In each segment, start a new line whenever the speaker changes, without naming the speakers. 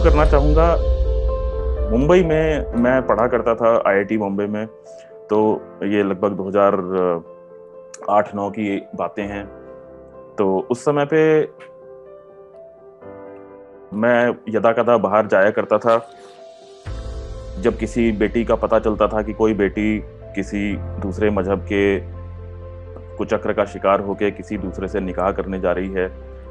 करना चाहूँगा। मुंबई में मैं पढ़ा करता था, आईआईटी बॉम्बे में। तो ये लगभग 2008-9 की बातें हैं। तो उस समय पे मैं यदाकदा बाहर जाया करता था। जब किसी बेटी का पता चलता था कि कोई बेटी किसी दूसरे मजहब के कुचक्र का शिकार होके किसी दूसरे से निकाह करने जा रही है,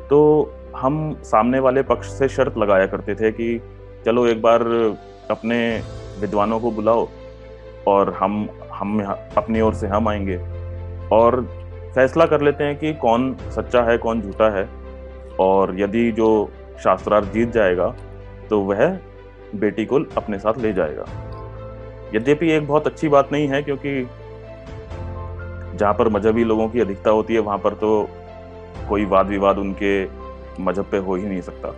तो हम सामने वाले पक्ष से शर्त लगाया करते थे कि चलो एक बार अपने विद्वानों को बुलाओ और हम अपनी ओर से हम आएंगे और फैसला कर लेते हैं कि कौन सच्चा है कौन झूठा है। और यदि जो शास्त्रार्थ जीत जाएगा तो वह बेटी को अपने साथ ले जाएगा। यद्यपि एक बहुत अच्छी बात नहीं है, क्योंकि जहाँ पर मजहबी लोगों की अधिकता होती है वहाँ पर तो कोई वाद विवाद उनके मजहब पे हो ही नहीं सकता।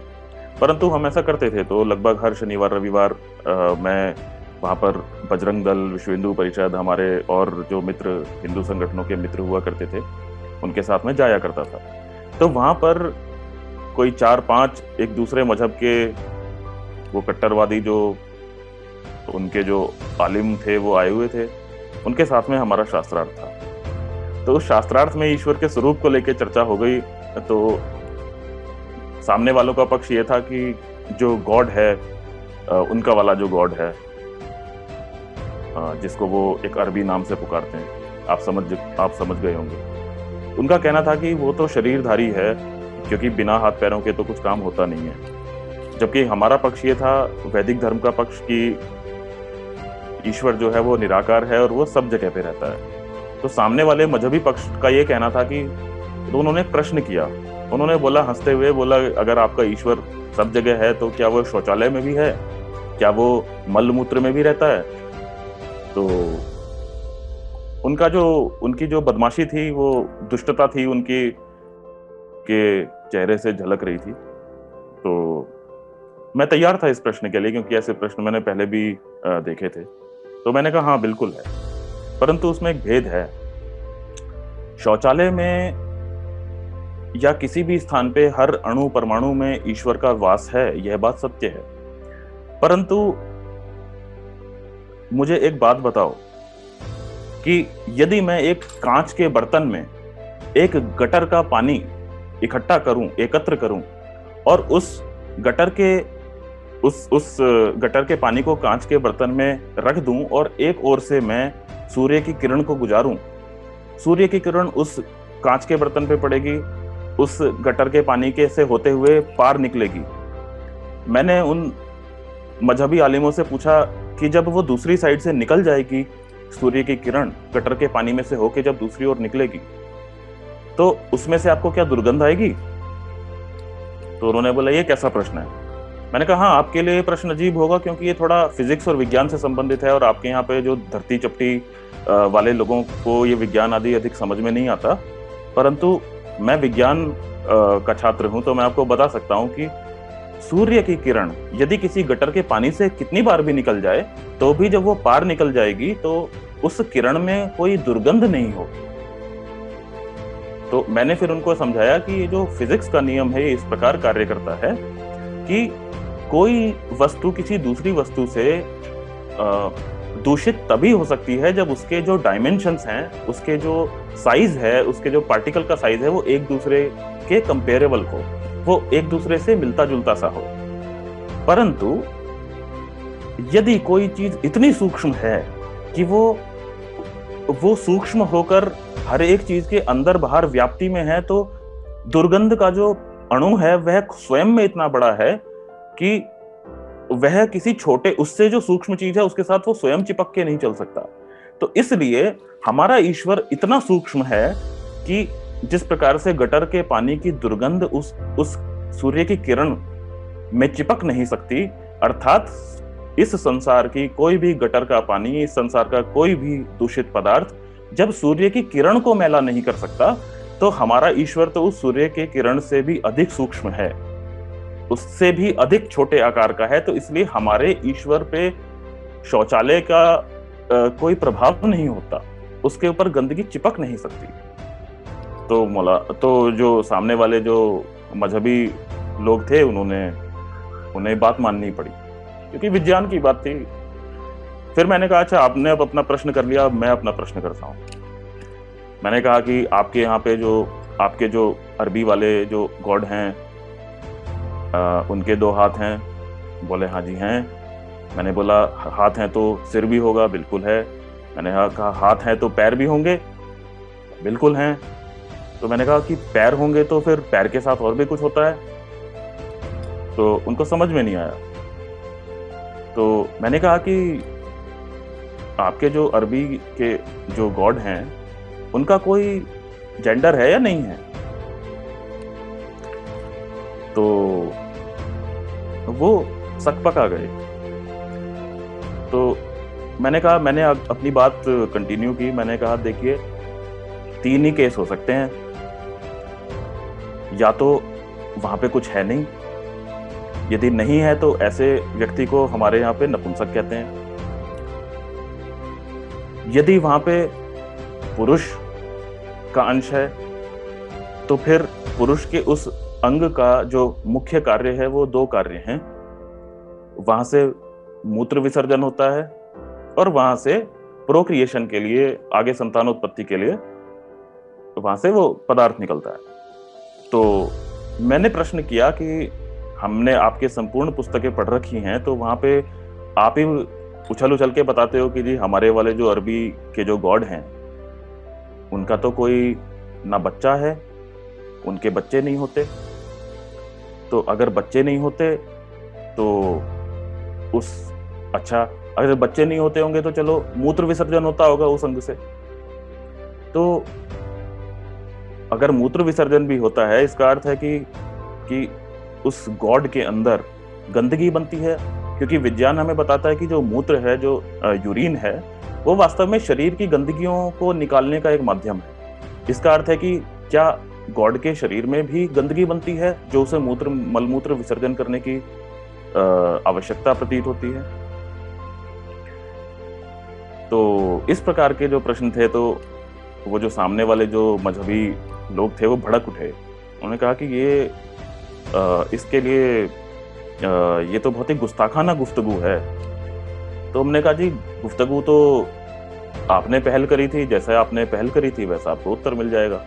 परंतु हम ऐसा करते थे। तो लगभग हर शनिवार रविवार मैं वहाँ पर बजरंग दल, विश्व हिंदू परिषद, हमारे और जो मित्र हिंदू संगठनों के मित्र हुआ करते थे उनके साथ में जाया करता था। तो वहाँ पर कोई 4-5 एक दूसरे मजहब के वो कट्टरवादी जो उनके जो आलिम थे वो आए हुए थे, उनके साथ में हमारा शास्त्रार्थ था। तो उस शास्त्रार्थ में ईश्वर के स्वरूप को लेकर चर्चा हो गई। तो सामने वालों का पक्ष ये था कि जो गॉड है, उनका वाला जो गॉड है, जिसको वो एक अरबी नाम से पुकारते हैं, आप समझ गए होंगे। उनका कहना था कि वो तो शरीरधारी है, क्योंकि बिना हाथ पैरों के तो कुछ काम होता नहीं है। जबकि हमारा पक्ष ये था, वैदिक धर्म का पक्ष, कि ईश्वर जो है वो निराकार है और वो सब जगह पे रहता है। तो सामने वाले मजहबी पक्ष का ये कहना था कि, तो उन्होंने प्रश्न किया। उन्होंने बोला, हंसते हुए बोला, अगर आपका ईश्वर सब जगह है तो क्या वो शौचालय में भी है? क्या वो मल मूत्र में भी रहता है? तो उनकी जो बदमाशी थी, वो दुष्टता थी, उनकी के चेहरे से झलक रही थी। तो मैं तैयार था इस प्रश्न के लिए, क्योंकि ऐसे प्रश्न मैंने पहले भी देखे थे। तो मैंने कहा हाँ बिल्कुल है, परंतु उसमें एक भेद है। शौचालय में या किसी भी स्थान पे हर अणु परमाणु में ईश्वर का वास है, यह बात सत्य है। परंतु मुझे एक बात बताओ कि यदि मैं एक कांच के बर्तन में एक गटर का पानी एकत्र करूं और उस गटर के पानी को कांच के बर्तन में रख दूं और एक ओर से मैं सूर्य की किरण को गुजारूं, सूर्य की किरण उस कांच के बर्तन पे पड़ेगी, उस गटर के पानी के से होते हुए पार निकलेगी। मैंने उन मजहबी आलिमों से पूछा कि जब वो दूसरी साइड से निकल जाएगी, सूर्य की किरण गटर के पानी में से होके जब दूसरी ओर निकलेगी, तो उसमें से आपको क्या दुर्गंध आएगी? तो उन्होंने बोला, ये कैसा प्रश्न है? मैंने कहा हाँ, आपके लिए प्रश्न अजीब होगा, क्योंकि ये थोड़ा फिजिक्स और विज्ञान से संबंधित है और आपके यहाँ पे जो धरती चपटी वाले लोगों को ये विज्ञान आदि अधिक समझ में नहीं आता। परंतु मैं विज्ञान का छात्र हूं, तो मैं आपको बता सकता हूं कि सूर्य की किरण यदि किसी गटर के पानी से कितनी बार भी निकल जाए, तो भी जब वो पार निकल जाएगी तो उस किरण में कोई दुर्गंध नहीं होगी। तो मैंने फिर उनको समझाया कि ये जो फिजिक्स का नियम है, ये इस प्रकार कार्य करता है कि कोई वस्तु किसी दूसरी वस्तु से दूषित तभी हो सकती है जब उसके जो डायमेंशंस हैं, उसके जो साइज है, उसके जो पार्टिकल का साइज है, वो एक दूसरे के कंपेरेबल हो, वो एक दूसरे से मिलता जुलता सा हो। परंतु यदि कोई चीज इतनी सूक्ष्म है कि वो सूक्ष्म होकर हर एक चीज के अंदर बाहर व्याप्ति में है, तो दुर्गंध का जो अणु है वह स्वयं में इतना बड़ा है कि वह किसी छोटे, उससे जो सूक्ष्म चीज है उसके साथ वो स्वयं चिपक के नहीं चल सकता। तो इसलिए हमारा ईश्वर इतना सूक्ष्म है कि जिस प्रकार से गटर के पानी की दुर्गंध उस सूर्य की किरण में चिपक नहीं सकती, अर्थात इस संसार की कोई भी गटर का पानी, इस संसार का कोई भी दूषित पदार्थ जब सूर्य की किरण को मैला नहीं कर सकता, तो हमारा ईश्वर तो उस सूर्य के किरण से भी अधिक सूक्ष्म है, उससे भी अधिक छोटे आकार का है। तो इसलिए हमारे ईश्वर पे शौचालय का कोई प्रभाव नहीं होता, उसके ऊपर गंदगी चिपक नहीं सकती। तो जो सामने वाले जो मजहबी लोग थे, उन्होंने उन्हें बात माननी पड़ी, क्योंकि विज्ञान की बात थी। फिर मैंने कहा, अच्छा आपने अब अपना प्रश्न कर लिया, अब मैं अपना प्रश्न करता हूँ। मैंने कहा कि आपके यहाँ पे आपके जो अरबी वाले जो गॉड हैं, उनके 2 हाथ हैं? बोले हाँ जी हैं। मैंने बोला हाथ हैं तो सिर भी होगा? बिल्कुल है। मैंने कहा हाथ हैं तो पैर भी होंगे? बिल्कुल हैं। तो मैंने कहा कि पैर होंगे तो फिर पैर के साथ और भी कुछ होता है? तो उनको समझ में नहीं आया। तो मैंने कहा कि आपके जो अरबी के जो गॉड हैं, उनका कोई जेंडर है या नहीं है? तो वो सकपका गए। तो मैंने कहा, मैंने अपनी बात कंटिन्यू की। मैंने कहा देखिए 3 ही केस हो सकते हैं, या तो वहां पे कुछ है नहीं, यदि नहीं है तो ऐसे व्यक्ति को हमारे यहाँ पे नपुंसक कहते हैं। यदि वहां पे पुरुष का अंश है तो फिर पुरुष के उस अंग का जो मुख्य कार्य है वो 2 कार्य हैं। वहां से मूत्र विसर्जन होता है और वहां से प्रोक्रिएशन के लिए, आगे संतानोत्पत्ति के लिए वहां से वो पदार्थ निकलता है। तो मैंने प्रश्न किया कि हमने आपके संपूर्ण पुस्तकें पढ़ रखी हैं, तो वहां पे आप ही उछल उछल के बताते हो कि जी हमारे वाले जो अरबी के जो गॉड हैं, उनका तो कोई ना बच्चा है, उनके बच्चे नहीं होते। तो अगर बच्चे नहीं होते तो अच्छा, अगर बच्चे नहीं होते होंगे तो चलो मूत्र विसर्जन होता होगा उस अंग से। तो अगर मूत्र विसर्जन भी होता है, इसका अर्थ है कि उस गॉड के अंदर गंदगी बनती है, क्योंकि विज्ञान हमें बताता है कि जो मूत्र है, जो यूरिन है, वो वास्तव में शरीर की गंदगियों को निकालने का एक माध्यम है। इसका अर्थ है कि क्या गॉड के शरीर में भी गंदगी बनती है जो उसे मलमूत्र विसर्जन करने की आवश्यकता प्रतीत होती है? तो इस प्रकार के जो प्रश्न थे, तो वो जो सामने वाले जो मजहबी लोग थे वो भड़क उठे। उन्होंने कहा कि इसके लिए ये तो बहुत ही गुस्ताखाना गुफ्तगू है। तो हमने कहा जी गुफ्तगू तो आपने पहल करी थी, जैसा आपने पहल करी थी वैसा आपको उत्तर मिल जाएगा।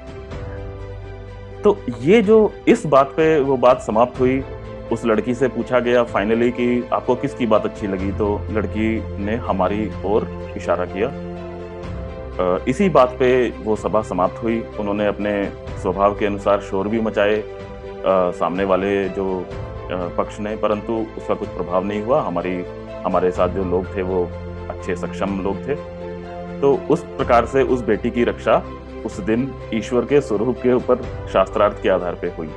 तो ये जो इस बात पे वो बात समाप्त हुई। उस लड़की से पूछा गया फाइनली कि आपको किसकी बात अच्छी लगी, तो लड़की ने हमारी ओर इशारा किया। इसी बात पे वो सभा समाप्त हुई। उन्होंने अपने स्वभाव के अनुसार शोर भी मचाए सामने वाले जो पक्ष ने, परंतु उसका कुछ प्रभाव नहीं हुआ। हमारे साथ जो लोग थे वो अच्छे सक्षम लोग थे। तो उस प्रकार से उस बेटी की रक्षा उस दिन ईश्वर के स्वरूप के ऊपर शास्त्रार्थ के आधार पे हुई।